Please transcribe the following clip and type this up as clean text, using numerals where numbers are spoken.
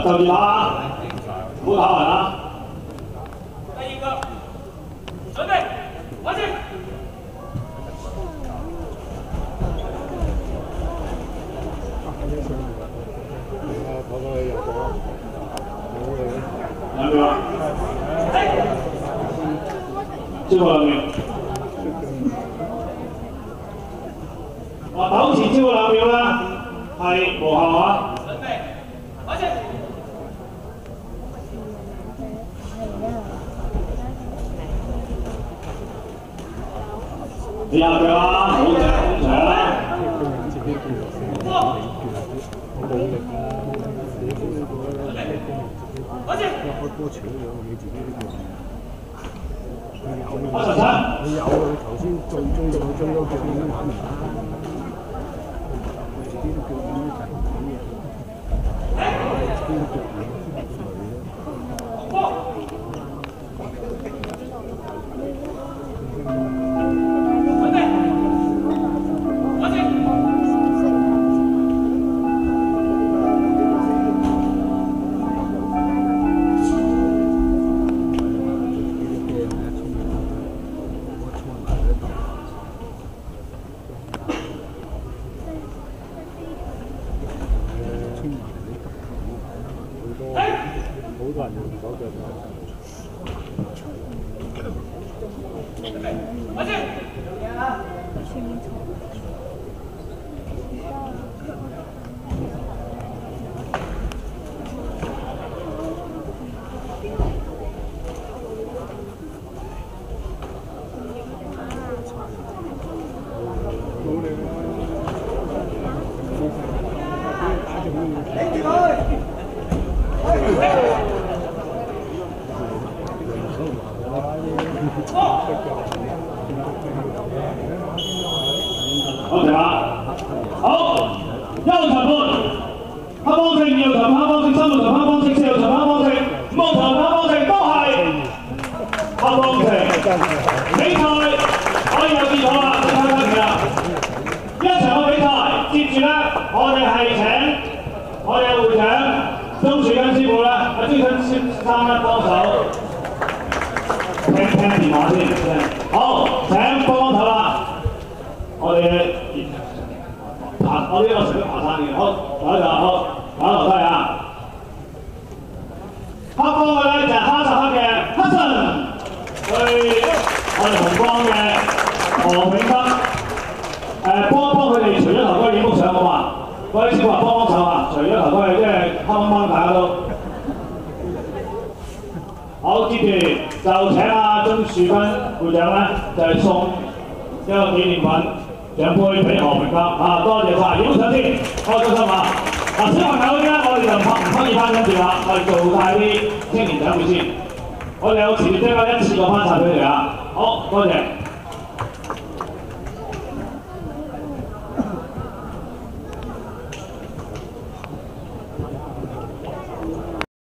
就住跑啊，唔好跑暈啊！第二個，準備，開始。跑過去又過，兩秒啊！超過2秒。糾纏超過2秒啦，係無效啊！準備，開始。你入腳啊！好正，好長啊！開波扯咗你自己呢個。你有佢頭先最終就將嗰腳已經玩唔啦，佢自己都腳軟一陣自己都腳軟好多人用手腳好停下，好，右裁判，黑方勝，右裁判黑方勝，三號裁判黑方勝，四號裁判黑方勝，五號裁判黑方勝，都係黑方勝。比賽可以有結果啦，你睇睇啦。一場嘅比賽，接住咧，我哋係請我哋嘅會長鍾樹根師傅咧，阿朱生先生咧幫手聽電話先。好，請幫頭啦。我哋我呢個屬於爬山嘅，好，坐一坐，好，打樓梯啊！黑方嘅咧就係哈薩克嘅黑森，對我哋紅方嘅何永德，幫佢哋除咗頭盔影幅相好嘛？各位師傅話幫手啊！除咗頭盔，即係黑掹大家都。好，接住就請阿鍾樹根會長咧，就係送一個紀念品。獎杯俾何明德啊！多謝晒，影相先，開心啊！嗱，小朋友嗰啲咧，我哋就唔可以翻緊住啦，我哋做晒啲青年獎杯先，我哋有時即刻一次過翻晒俾你哋啊！好，多謝。